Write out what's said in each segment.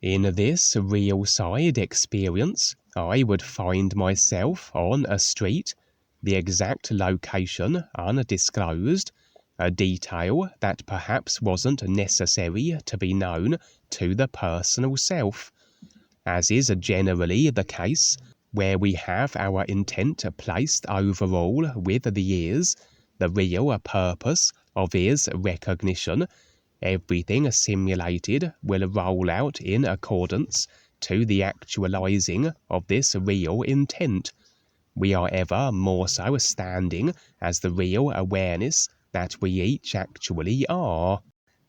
In this real side experience, I would find myself on a street, the exact location undisclosed, a detail that perhaps wasn't necessary to be known to the personal self. As is generally the case, where we have our intent placed overall with the ears, the real purpose of is recognition, everything simulated will roll out in accordance to the actualizing of this real intent. We are ever more so standing as the real awareness that we each actually are.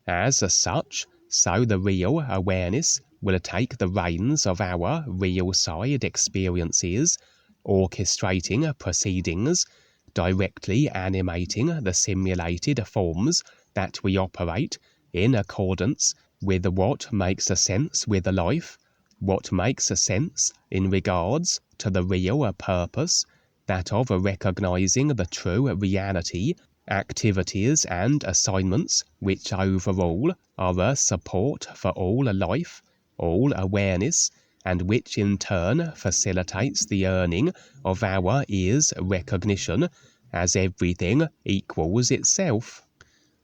As such, so the real awareness will take the reins of our real side experiences, orchestrating proceedings, directly animating the simulated forms that we operate in accordance with what makes sense with life, what makes sense in regards to the real purpose, that of recognizing the true reality, activities and assignments which overall are a support for all life, all awareness, and which in turn facilitates the earning of our is recognition as everything equals itself.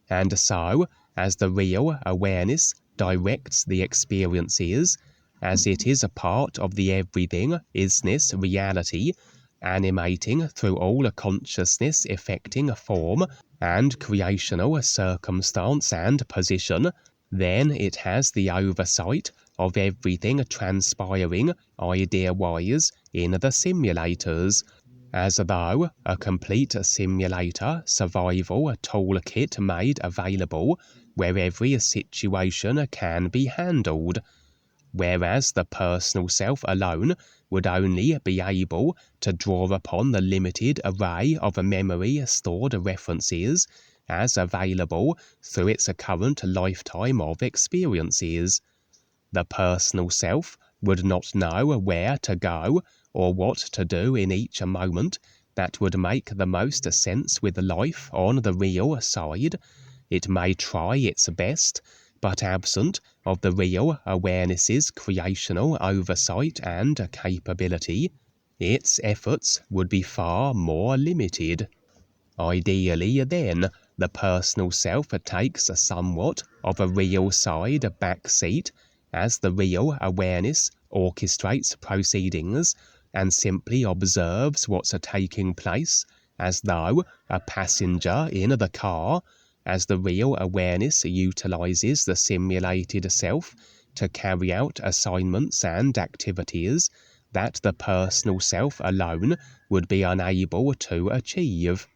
And so, as the real awareness directs the experiences, as it is a part of the everything isness reality, animating through all consciousness effecting form and creational circumstance and position, then it has the oversight of everything transpiring idea-wise in the simulators, as though a complete simulator survival toolkit made available where every situation can be handled, whereas the personal self alone would only be able to draw upon the limited array of memory stored references as available through its current lifetime of experiences. The personal self would not know where to go or what to do in each moment that would make the most sense with life on the real side. It may try its best, but absent of the real awareness's creational oversight and capability, its efforts would be far more limited. Ideally, then, the personal self takes somewhat of a real side backseat as the real awareness orchestrates proceedings and simply observes what's taking place as though a passenger in the car, as the real awareness utilizes the simulated self to carry out assignments and activities that the personal self alone would be unable to achieve.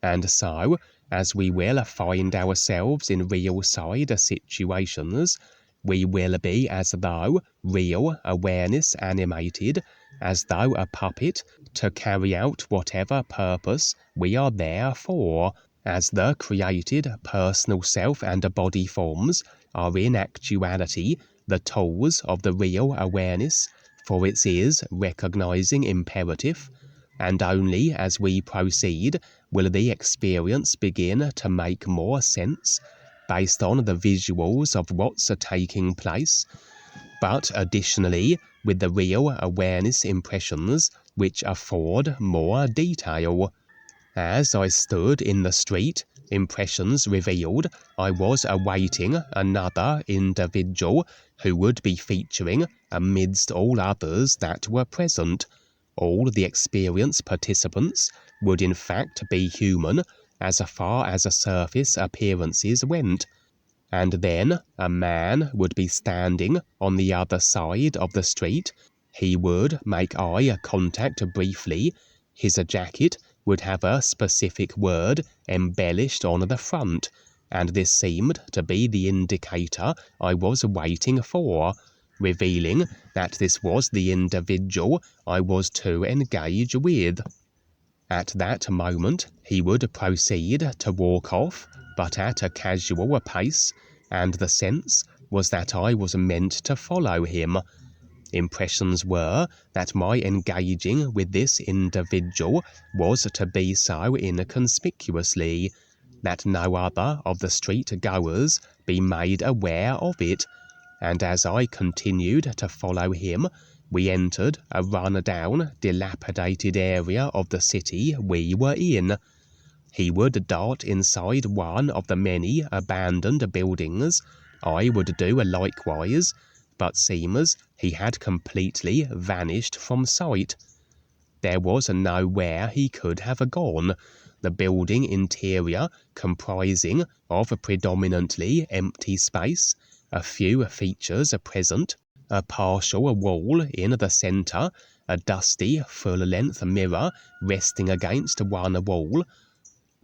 And so, as we will find ourselves in real side situations, we will be as though real awareness animated, as though a puppet to carry out whatever purpose we are there for, as the created personal self and body forms are in actuality the tools of the real awareness for its is recognizing imperative, and only as we proceed will the experience begin to make more sense based on the visuals of what's taking place, but additionally with the real awareness impressions which afford more detail. As I stood in the street, impressions revealed I was awaiting another individual who would be featuring amidst all others that were present. All the experience participants would in fact be human as far as surface appearances went, and then a man would be standing on the other side of the street. He would make eye contact briefly. His jacket would have a specific word embellished on the front, and this seemed to be the indicator I was waiting for, revealing that this was the individual I was to engage with. At that moment he would proceed to walk off, but at a casual pace, and the sense was that I was meant to follow him. Impressions were that my engaging with this individual was to be so inconspicuously, that no other of the street goers be made aware of it, and as I continued to follow him, we entered a run-down, dilapidated area of the city we were in. He would dart inside one of the many abandoned buildings. I would do likewise, but seems he had completely vanished from sight. There was nowhere he could have gone, the building interior comprising of predominantly empty space, a few features present, a partial wall in the centre, a dusty full-length mirror resting against one wall.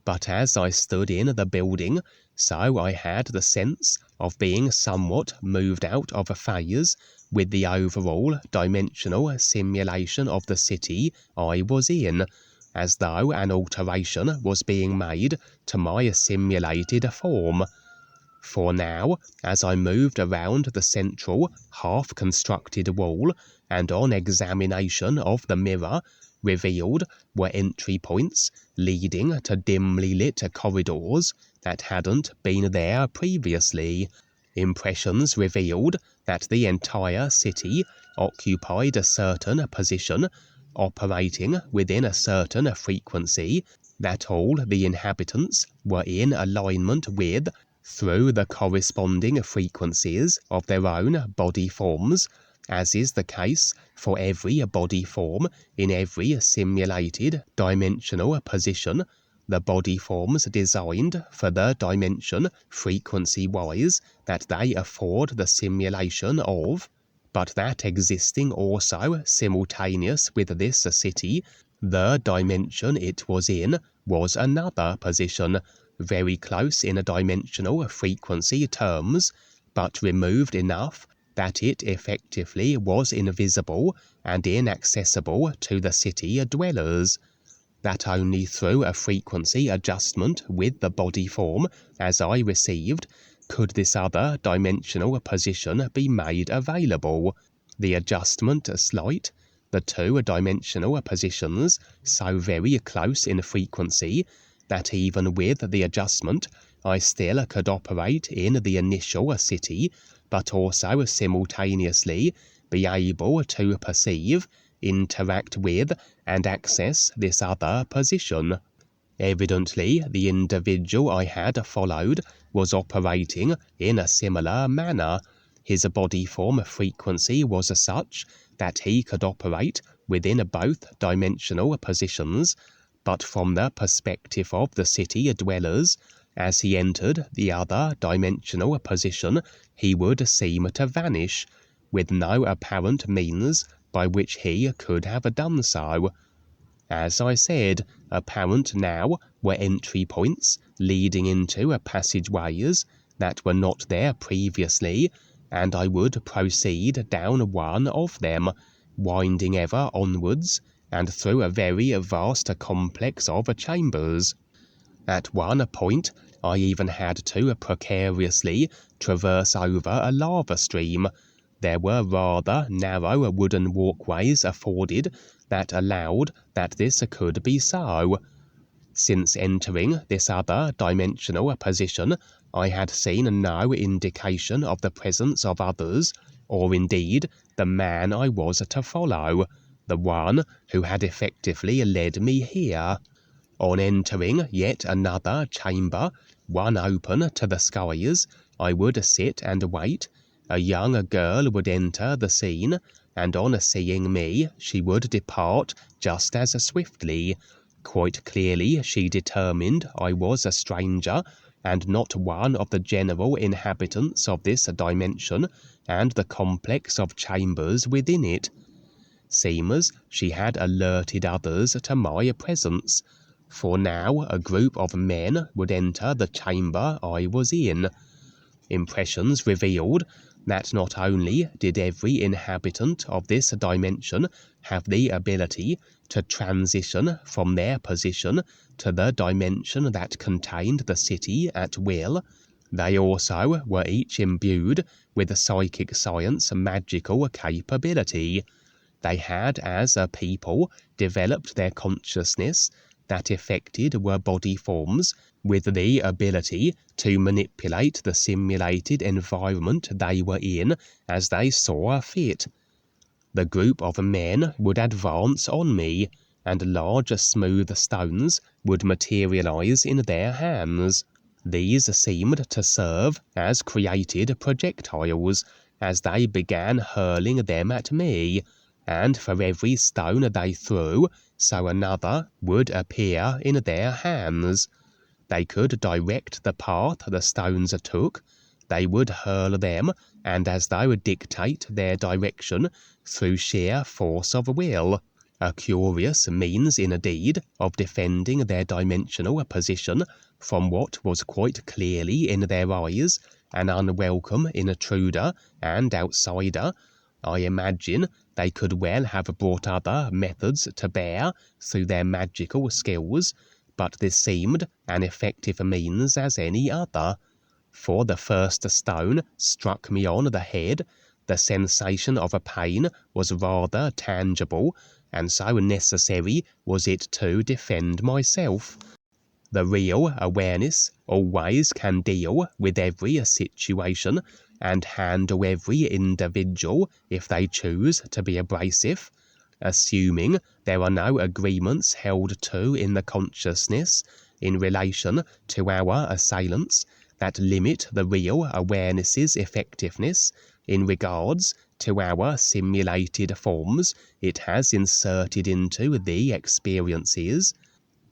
But as I stood in the building, so I had the sense of being somewhat moved out of phase with the overall dimensional simulation of the city I was in, as though an alteration was being made to my simulated form. For now, as I moved around the central, half-constructed wall, and on examination of the mirror, revealed were entry points leading to dimly lit corridors that hadn't been there previously. Impressions revealed that the entire city occupied a certain position, operating within a certain frequency, that all the inhabitants were in alignment with through the corresponding frequencies of their own body forms, as is the case for every body form in every simulated dimensional position, the body forms designed for the dimension frequency-wise that they afford the simulation of, but that existing also simultaneous with this city, the dimension it was in was another position, very close in a dimensional frequency terms, but removed enough that it effectively was invisible and inaccessible to the city dwellers. That only through a frequency adjustment with the body form, as I received, could this other dimensional position be made available. The adjustment slight, the two-dimensional positions so very close in frequency that even with the adjustment I still could operate in the initial city, but also simultaneously be able to perceive, interact with, and access this other position. Evidently, the individual I had followed was operating in a similar manner. His body form frequency was such that he could operate within both dimensional positions, but from the perspective of the city dwellers, as he entered the other dimensional position, he would seem to vanish, with no apparent means by which he could have done so. As I said, apparent now were entry points leading into passageways that were not there previously, and I would proceed down one of them, winding ever onwards, and through a very vast complex of chambers. At one point, I even had to precariously traverse over a lava stream. There were rather narrow wooden walkways afforded that allowed that this could be so. Since entering this other dimensional position, I had seen no indication of the presence of others, or indeed the man I was to follow, the one who had effectively led me here. On entering yet another chamber, one open to the skies, I would sit and wait. A young girl would enter the scene, and on seeing me she would depart just as swiftly. Quite clearly she determined I was a stranger, and not one of the general inhabitants of this dimension and the complex of chambers within it. Seems she had alerted others to my presence, for now a group of men would enter the chamber I was in. Impressions revealed that not only did every inhabitant of this dimension have the ability to transition from their position to the dimension that contained the city at will, they also were each imbued with psychic science magical capability. They had, as a people, developed their consciousness that affected were body forms with the ability to manipulate the simulated environment they were in as they saw fit. The group of men would advance on me, and large smooth stones would materialize in their hands. These seemed to serve as created projectiles as they began hurling them at me, and for every stone they threw, so another would appear in their hands. They could direct the path the stones took. They would hurl them, and as though dictate their direction through sheer force of will. A curious means indeed of defending their dimensional position from what was quite clearly in their eyes an unwelcome intruder and outsider. I imagine they could well have brought other methods to bear through their magical skills, but this seemed an effective means as any other. For the first stone struck me on the head, the sensation of a pain was rather tangible, and so necessary was it to defend myself. The real awareness always can deal with every situation and handle every individual if they choose to be abrasive, assuming there are no agreements held to in the consciousness in relation to our assailants that limit the real awareness's effectiveness in regards to our simulated forms it has inserted into the experiences.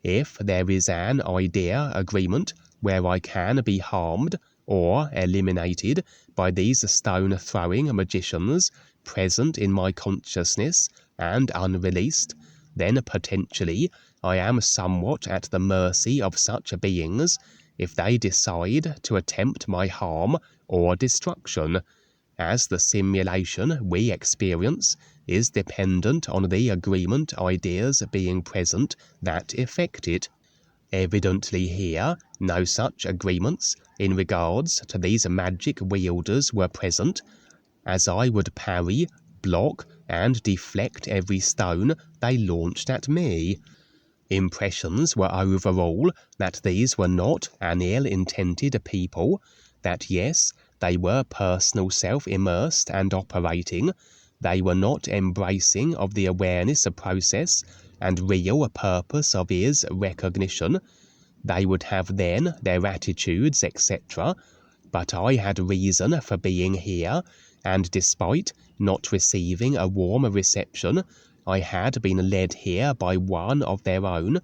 If there is an idea agreement where I can be harmed or eliminated by these stone-throwing magicians present in my consciousness and unreleased, then potentially I am somewhat at the mercy of such beings if they decide to attempt my harm or destruction, as the simulation we experience is dependent on the agreement ideas being present that effect it. Evidently here, no such agreements in regards to these magic wielders were present, as I would parry, block, and deflect every stone they launched at me. Impressions were overall that these were not an ill-intended people, that yes, they were personal self-immersed and operating, they were not embracing of the awareness process and real purpose of his recognition. They would have then their attitudes, etc., but I had reason for being here, and despite not receiving a warm reception, I had been led here by one of their own,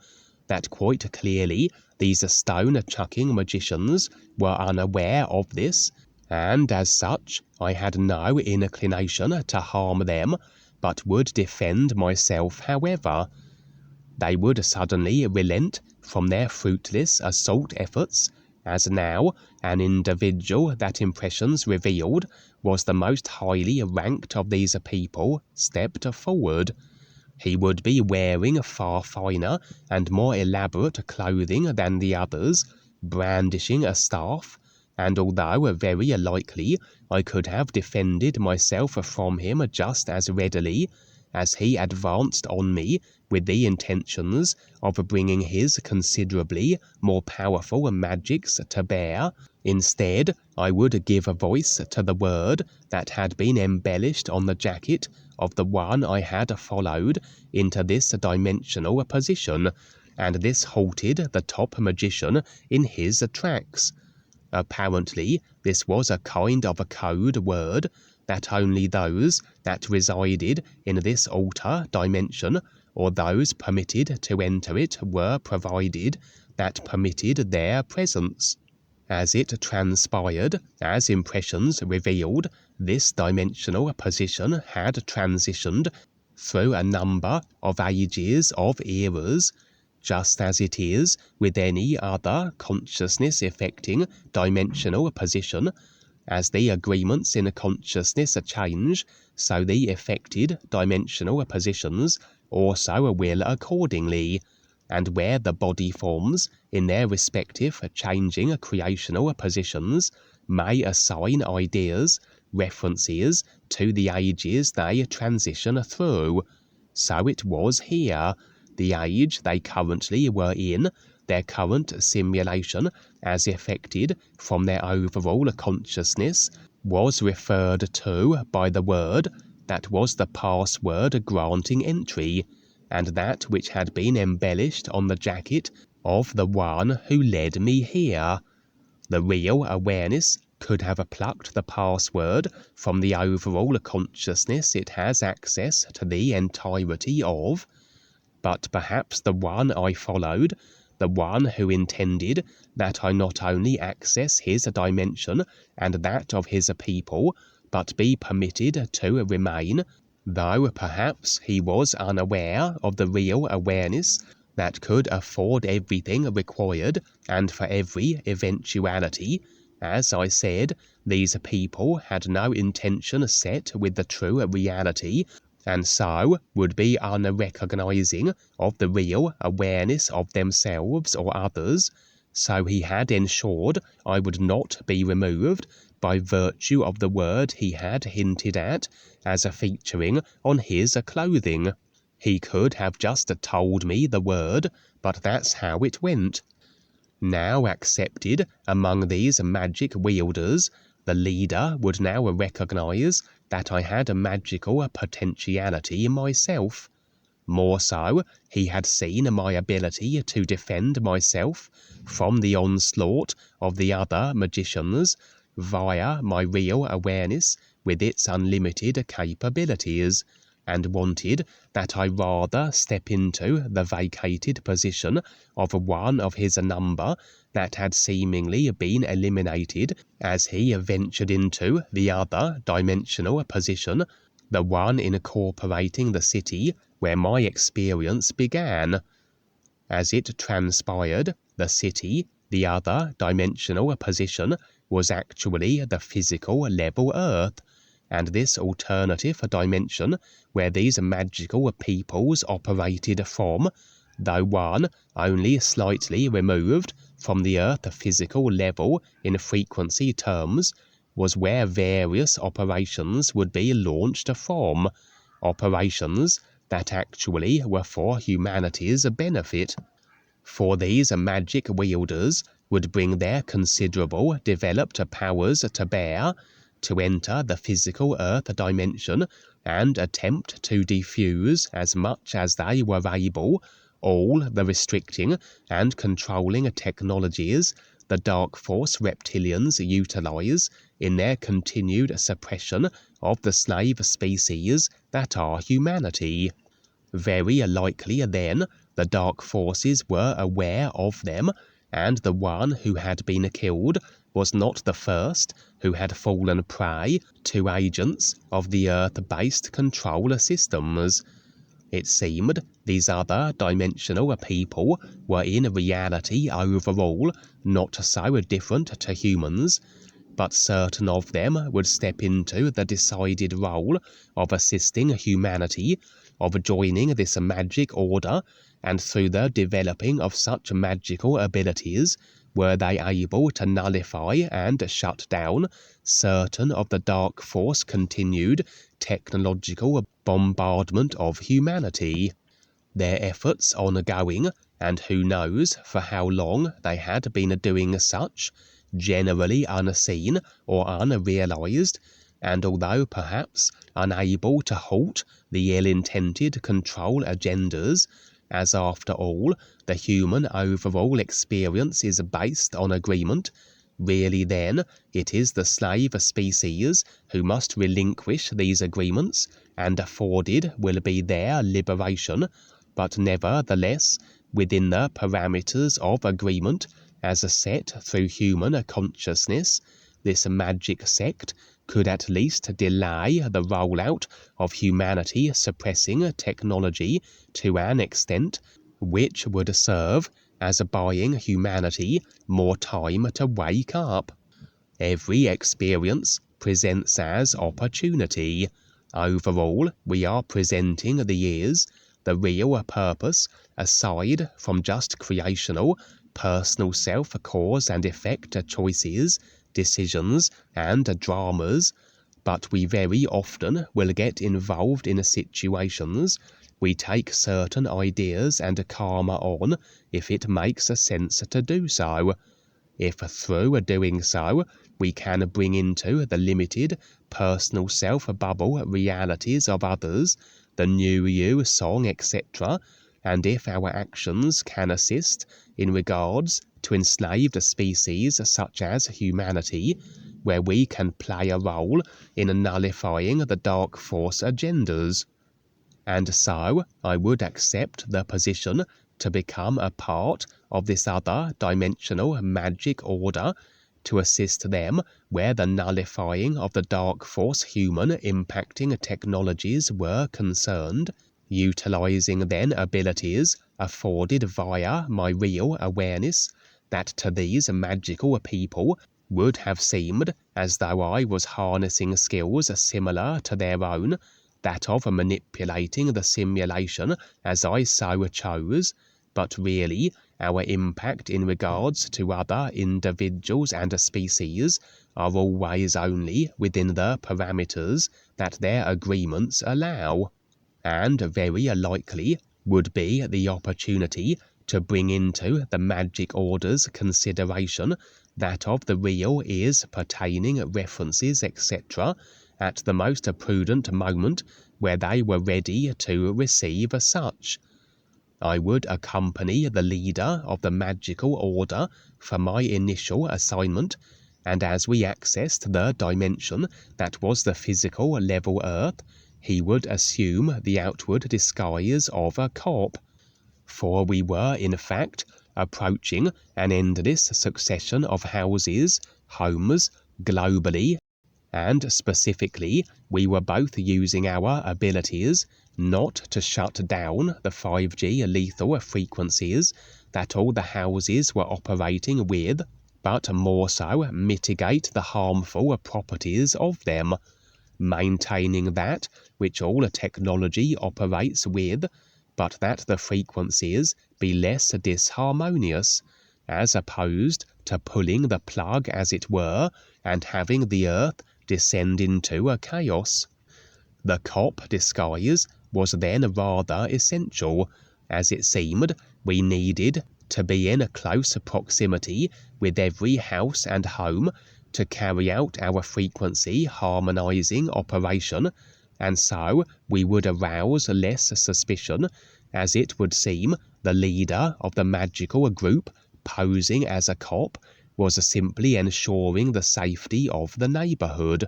that quite clearly these stone-chucking magicians were unaware of this, and as such I had no inclination to harm them, but would defend myself however. They would suddenly relent from their fruitless assault efforts, as now an individual that impressions revealed was the most highly ranked of these people stepped forward. He would be wearing far finer and more elaborate clothing than the others, brandishing a staff, and although very likely I could have defended myself from him just as readily, as he advanced on me with the intentions of bringing his considerably more powerful magics to bear, instead I would give a voice to the word that had been embellished on the jacket of the one I had followed into this dimensional position, and this halted the top magician in his tracks. Apparently this was a kind of a code word that only those that resided in this altar dimension or those permitted to enter it were provided that permitted their presence. As it transpired, as impressions revealed, this dimensional position had transitioned through a number of ages of eras, just as it is with any other consciousness-affecting dimensional position. As the agreements in consciousness change, so the affected dimensional positions also will accordingly, and where the body forms in their respective changing creational positions may assign ideas, references to the ages they transition through. So it was here. The age they currently were in, their current simulation as effected from their overall consciousness was referred to by the word that was the password granting entry, and that which had been embellished on the jacket of the one who led me here. The real awareness could have plucked the password from the overall consciousness it has access to the entirety of, but perhaps the one I followed, the one who intended that I not only access his dimension and that of his people, but be permitted to remain, though perhaps he was unaware of the real awareness that could afford everything required and for every eventuality. As I said, these people had no intention set with the true reality, and so would be unrecognizing of the real awareness of themselves or others, so he had ensured I would not be removed by virtue of the word he had hinted at as a featuring on his clothing. He could have just told me the word, but that's how it went. Now accepted among these magic wielders, the leader would now recognize that I had a magical potentiality myself. More so, he had seen my ability to defend myself from the onslaught of the other magicians via my real awareness with its unlimited capabilities, and wanted that I rather step into the vacated position of one of his number that had seemingly been eliminated as he ventured into the other dimensional position, the one incorporating the city where my experience began. As it transpired, the city, the other dimensional position, was actually the physical level Earth, and this alternative dimension where these magical peoples operated from, though one only slightly removed from the Earth physical level in frequency terms, was where various operations would be launched from, operations that actually were for humanity's benefit. For these magic wielders would bring their considerable developed powers to bear to enter the physical Earth dimension and attempt to defuse as much as they were able all the restricting and controlling technologies the Dark Force reptilians utilize in their continued suppression of the slave species that are humanity. Very likely then the Dark Forces were aware of them, and the one who had been killed was not the first who had fallen prey to agents of the Earth-based control systems. It seemed these other dimensional people were in reality overall not so different to humans, but certain of them would step into the decided role of assisting humanity, of joining this magic order, and through the developing of such magical abilities were they able to nullify and shut down certain of the Dark Force continued technological bombardment of humanity. Their efforts ongoing, and who knows for how long they had been doing such, generally unseen or unrealized, and although perhaps unable to halt the ill-intended control agendas, as after all the human overall experience is based on agreement, really then it is the slave species who must relinquish these agreements, and afforded will be their liberation, but nevertheless within the parameters of agreement as set through human consciousness, this magic sect could at least delay the rollout of humanity suppressing technology to an extent which would serve as buying humanity more time to wake up. Every experience presents as opportunity. Overall, we are presenting the real purpose, aside from just creational, personal self-cause and effect choices, decisions, and dramas, but we very often will get involved in situations we take certain ideas and karma on if it makes sense to do so. If through doing so, we can bring into the limited, personal self-bubble realities of others, the new you song, etc., and if our actions can assist in regards to enslaved species such as humanity, where we can play a role in nullifying the dark force agendas. And so I would accept the position to become a part of this other dimensional magic order to assist them where the nullifying of the dark force human impacting technologies were concerned, utilizing then abilities afforded via my real awareness that to these magical people would have seemed as though I was harnessing skills similar to their own, that of manipulating the simulation as I so chose, but really our impact in regards to other individuals and species are always only within the parameters that their agreements allow, and very likely would be the opportunity to bring into the magic order's consideration that of the real is pertaining references, etc., at the most prudent moment where they were ready to receive such. I would accompany the leader of the magical order for my initial assignment, and as we accessed the dimension that was the physical level Earth, he would assume the outward disguise of a cop. For we were, in fact, approaching an endless succession of houses, homes, globally, and specifically, we were both using our abilities not to shut down the 5G lethal frequencies that all the houses were operating with, but more so mitigate the harmful properties of them, maintaining that which all technology operates with, but that the frequencies be less disharmonious, as opposed to pulling the plug as it were, and having the earth descend into a chaos. The cop disguise was then rather essential, as it seemed we needed to be in close proximity with every house and home to carry out our frequency harmonizing operation, and so we would arouse less suspicion, as it would seem the leader of the magical group posing as a cop was simply ensuring the safety of the neighborhood.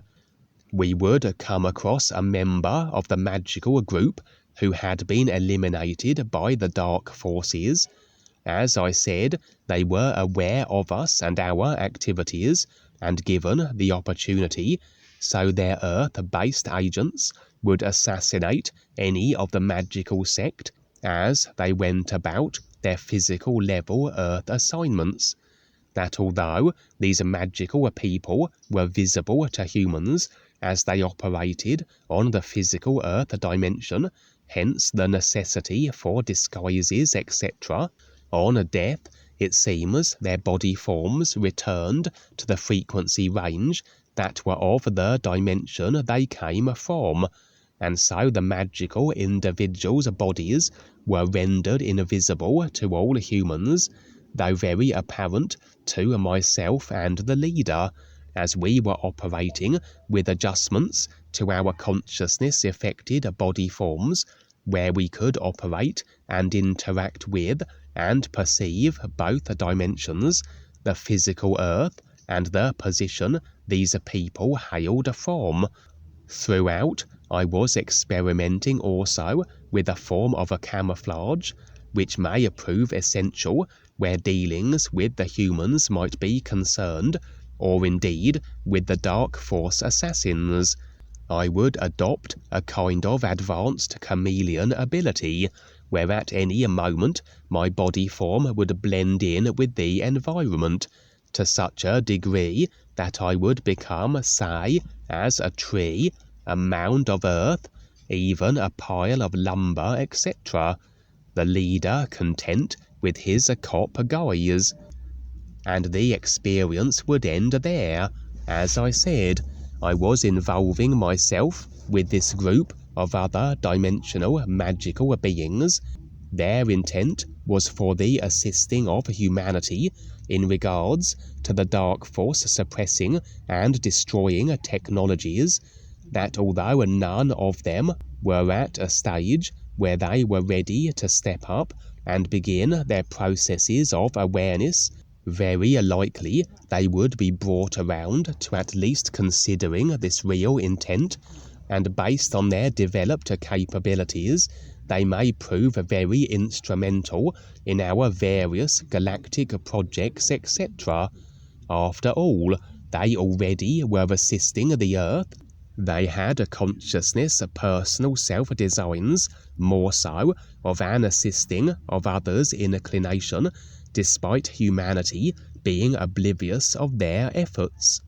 We would come across a member of the magical group who had been eliminated by the dark forces. As I said, they were aware of us and our activities, and given the opportunity, so their Earth-based agents would assassinate any of the magical sect as they went about their physical level Earth assignments. That although these magical people were visible to humans as they operated on the physical Earth dimension, hence the necessity for disguises, etc., on death, it seems their body forms returned to the frequency range that were of the dimension they came from, and so the magical individuals' bodies were rendered invisible to all humans, though very apparent to myself and the leader, as we were operating with adjustments to our consciousness-affected body forms, where we could operate and interact with and perceive both dimensions, the physical Earth and the position these people hailed from. Throughout, I was experimenting also with a form of a camouflage, which may prove essential where dealings with the humans might be concerned, or indeed with the dark force assassins. I would adopt a kind of advanced chameleon ability, where at any moment my body form would blend in with the environment, to such a degree that I would become, say, as a tree, a mound of earth, even a pile of lumber, etc., the leader content with his cop guise. And the experience would end there. As I said, I was involving myself with this group of other dimensional magical beings. Their intent was for the assisting of humanity in regards to the dark force suppressing and destroying technologies, that although none of them were at a stage where they were ready to step up and begin their processes of awareness, very likely they would be brought around to at least considering this real intent, and based on their developed capabilities, they may prove very instrumental in our various galactic projects, etc. After all, they already were assisting the Earth. They had a consciousness of personal self-designs, more so of an assisting of others' inclination, despite humanity being oblivious of their efforts.